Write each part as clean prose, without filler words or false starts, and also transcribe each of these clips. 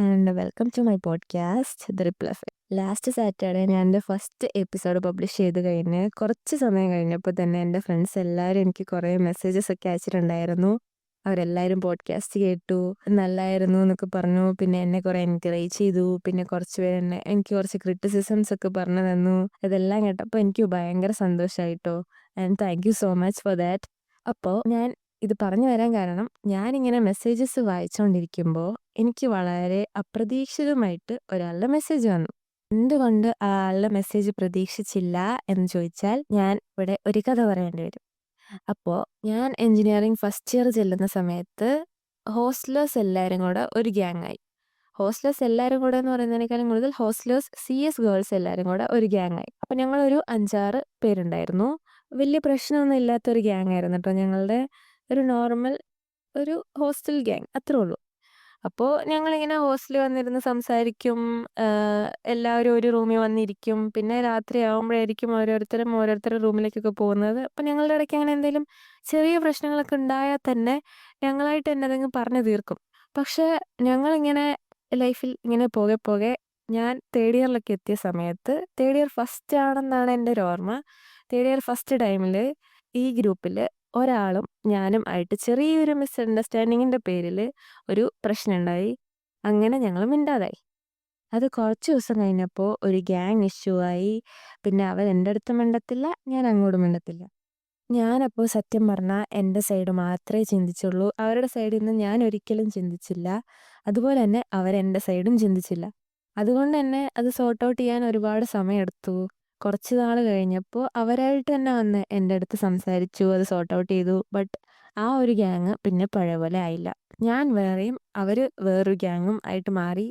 And welcome to my podcast the ripple effect. Last Saturday ഞാൻ എൻ്റെ first episode publish ചെയ്ത് കഴിഞ്ഞ് കുറച്ച് സമയം കഴിഞ്ഞപ്പോൾ തന്നെ എൻ്റെ ഫ്രണ്ട്സ് എല്ലാവരും എനിക്ക് കുറേ മെസ്സേജസ് ഒക്കെ അയച്ചിട്ടുണ്ടായിരുന്നു. അവരെല്ലാവരും പോഡ്കാസ്റ്റ് കേട്ടു, നല്ലായിരുന്നു എന്നൊക്കെ പറഞ്ഞു. പിന്നെ എന്നെ കുറേ എൻകറേജ് ചെയ്തു. പിന്നെ കുറച്ച് പേര് എനിക്ക് കുറച്ച് ക്രിറ്റിസിസംസ് ഒക്കെ പറഞ്ഞു തന്നു. ഇതെല്ലാം കേട്ടപ്പോൾ എനിക്ക് ഭയങ്കര സന്തോഷമായിട്ടോ. And thank you so much for that. അപ്പോൾ ഞാൻ ഇത് പറഞ്ഞു വരാൻ കാരണം, ഞാനിങ്ങനെ മെസ്സേജസ് വായിച്ചുകൊണ്ടിരിക്കുമ്പോൾ എനിക്ക് വളരെ അപ്രതീക്ഷിതമായിട്ട് ഒരാളുടെ മെസ്സേജ് വന്നു. എന്തുകൊണ്ട് ആ ആളുടെ മെസ്സേജ് പ്രതീക്ഷിച്ചില്ല എന്ന് ചോദിച്ചാൽ ഞാൻ ഇവിടെ ഒരു കഥ പറയേണ്ടി വരും. അപ്പോൾ ഞാൻ എഞ്ചിനീയറിംഗ് ഫസ്റ്റ് ഇയർ ചെല്ലുന്ന സമയത്ത് ഹോസ്റ്റലേഴ്സ് എല്ലാവരും കൂടെ ഒരു ഗ്യാങ് ആയി. ഹോസ്റ്റലേഴ്സ് എല്ലാവരും കൂടെ എന്ന് പറയുന്നതിനേക്കാളും കൂടുതൽ ഹോസ്റ്റലേഴ്സ് CS ഗേൾസ് എല്ലാവരും കൂടെ ഒരു ഗ്യാങ് ആയി. അപ്പം ഞങ്ങളൊരു 5-6 പേരുണ്ടായിരുന്നു. വലിയ പ്രശ്നമൊന്നും ഇല്ലാത്തൊരു ഗ്യാങ് ആയിരുന്നു കേട്ടോ. ഞങ്ങളുടെ ഒരു നോർമൽ ഒരു ഹോസ്റ്റൽ ഗ്യാങ് അത്രേ ഉള്ളൂ. അപ്പോൾ ഞങ്ങളിങ്ങനെ ഹോസ്റ്റലിൽ വന്നിരുന്ന് സംസാരിക്കും. എല്ലാവരും ഒരു റൂമിൽ വന്നിരിക്കും. പിന്നെ രാത്രിയാവുമ്പോഴായിരിക്കും ഓരോരുത്തരുടെ റൂമിലേക്കൊക്കെ പോകുന്നത്. അപ്പം ഞങ്ങളുടെ ഇടയ്ക്ക് അങ്ങനെ എന്തെങ്കിലും ചെറിയ പ്രശ്നങ്ങളൊക്കെ ഉണ്ടായാൽ തന്നെ ഞങ്ങളായിട്ട് തന്നെ അതങ്ങ് പറഞ്ഞു തീർക്കും. പക്ഷേ ഞങ്ങളിങ്ങനെ ലൈഫിൽ ഇങ്ങനെ പോകെ പോകെ ഞാൻ തേർഡ് ഇയറിലൊക്കെ എത്തിയ സമയത്ത്, തേർഡ് ഇയർ ഫസ്റ്റ് ആണെന്നാണ് എൻ്റെ ഒരു ഓർമ്മ. തേർഡ് ഇയർ ഫസ്റ്റ് ടൈമിൽ ഈ ഗ്രൂപ്പിൽ ഒരാളും ഞാനും ആയിട്ട് ചെറിയൊരു മിസ്അണ്ടർസ്റ്റാൻഡിങ്ങിൻ്റെ പേരിൽ ഒരു പ്രശ്നമുണ്ടായി. അങ്ങനെ ഞങ്ങൾ മിണ്ടാതായി. അത് കുറച്ച് ദിവസം കഴിഞ്ഞപ്പോൾ ഒരു ഗ്യാങ് ഇഷ്യൂ ആയി. പിന്നെ അവൻ എൻ്റെ അടുത്ത് മിണ്ടത്തില്ല, ഞാൻ അങ്ങോട്ട് മിണ്ടത്തില്ല. ഞാനപ്പോൾ സത്യം പറഞ്ഞാൽ എൻ്റെ സൈഡ് മാത്രമേ ചിന്തിച്ചുള്ളൂ. അവരുടെ സൈഡിൽ നിന്ന് ഞാൻ ഒരിക്കലും ചിന്തിച്ചില്ല. അതുപോലെ തന്നെ അവരെൻ്റെ സൈഡും ചിന്തിച്ചില്ല. അതുകൊണ്ട് തന്നെ അത് സോർട്ട് ഔട്ട് ചെയ്യാൻ ഒരുപാട് സമയമെടുത്തു. കുറച്ച് നാൾ കഴിഞ്ഞപ്പോൾ അവരായിട്ട് തന്നെ വന്ന് എൻ്റെ അടുത്ത് സംസാരിച്ചു. അത് സോർട്ട് ഔട്ട് ചെയ്തു. ബട്ട് ആ ഒരു ഗ്യാങ് പിന്നെ പഴയ പോലെ ആയില്ല. ഞാൻ വേറെയും അവർ വേറൊരു ഗ്യാങ്ങും ആയിട്ട് മാറി.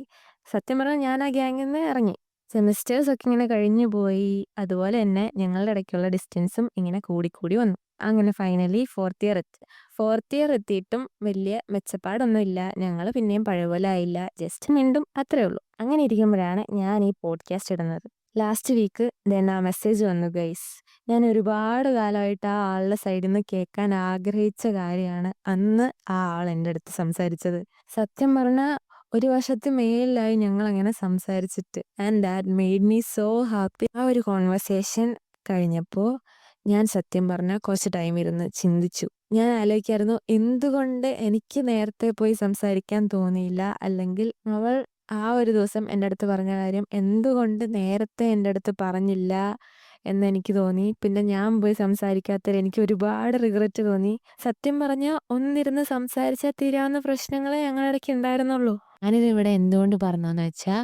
സത്യം പറഞ്ഞാൽ ഞാൻ ആ ഗ്യാങ്ങിൽ നിന്ന് ഇറങ്ങി. സെമിസ്റ്റേഴ്സൊക്കെ ഇങ്ങനെ കഴിഞ്ഞു പോയി. അതുപോലെ തന്നെ ഞങ്ങളുടെ ഇടയ്ക്കുള്ള ഡിസ്റ്റൻസും ഇങ്ങനെ കൂടിക്കൂടി വന്നു. അങ്ങനെ ഫൈനലി ഫോർത്ത് ഇയർ എത്തിയിട്ടും വലിയ മെച്ചപ്പാടൊന്നുമില്ല. ഞങ്ങൾ പിന്നെയും പഴയ പോലെ ആയില്ല. ജസ്റ്റ് മിണ്ടും, അത്രേ ഉള്ളൂ. അങ്ങനെ ഇരിക്കുമ്പോഴാണ് ഞാൻ ഈ പോഡ്കാസ്റ്റ് ഇടുന്നത്. ലാസ്റ്റ് വീക്ക് ആ മെസ്സേജ് വന്നു ഗൈസ്. ഞാൻ ഒരുപാട് കാലമായിട്ട് ആ ആളുടെ സൈഡിൽ നിന്ന് കേൾക്കാൻ ആഗ്രഹിച്ച കാര്യമാണ് അന്ന് ആ ആൾ എൻ്റെ അടുത്ത് സംസാരിച്ചത്. സത്യം പറഞ്ഞാൽ ഒരു വർഷത്തെ മേലിലായി ഞങ്ങളങ്ങനെ സംസാരിച്ചിട്ട്. And that made me so happy. ആ ഒരു കോൺവെർസേഷൻ കഴിഞ്ഞപ്പോൾ ഞാൻ സത്യം പറഞ്ഞാൽ കുറച്ച് ടൈം ഇരുന്ന് ചിന്തിച്ചു. ഞാൻ ആലോചിക്കായിരുന്നു, എന്തുകൊണ്ട് എനിക്ക് നേരത്തെ പോയി സംസാരിക്കാൻ തോന്നിയില്ല, അല്ലെങ്കിൽ അവൾ ആ ഒരു ദിവസം എൻ്റെ അടുത്ത് പറഞ്ഞ കാര്യം എന്തുകൊണ്ട് നേരത്തെ എൻ്റെ അടുത്ത് പറഞ്ഞില്ല എന്നെനിക്ക് തോന്നി. പിന്നെ ഞാൻ പോയി സംസാരിക്കാത്തതിൽ എനിക്ക് ഒരുപാട് റിഗ്രറ്റ് തോന്നി. സത്യം പറഞ്ഞാൽ ഒന്നിരുന്ന് സംസാരിച്ചാൽ തീരാവുന്ന പ്രശ്നങ്ങളെ ഞങ്ങളുടെ ഇടയ്ക്ക് ഉണ്ടായിരുന്നുള്ളൂ. ഞാനിത് ഇവിടെ എന്തുകൊണ്ട് പറഞ്ഞതെന്ന് വെച്ചാൽ,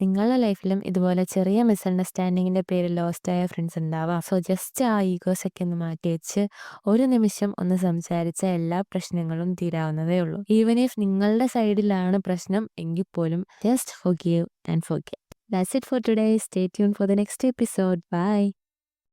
നിങ്ങളുടെ ലൈഫിലും ഇതുപോലെ ചെറിയ മിസ്അണ്ടർസ്റ്റാൻഡിങ്ങിൻ്റെ പേരിൽ ലോസ്റ്റായ ഫ്രണ്ട്സ് ഉണ്ടാവാം. സോ ജസ്റ്റ് ആ ഈഗോസൊക്കെ ഒന്ന് മാറ്റി വെച്ച് ഒരു നിമിഷം ഒന്ന് സംസാരിച്ച എല്ലാ പ്രശ്നങ്ങളും തീരാവുന്നതേ ഉള്ളൂ. ഈവൻ ഇഫ് നിങ്ങളുടെ സൈഡിലാണ് പ്രശ്നം എങ്കിൽ പോലും just forgive and forget. That's it for today. Stay tuned for the next episode. Bye.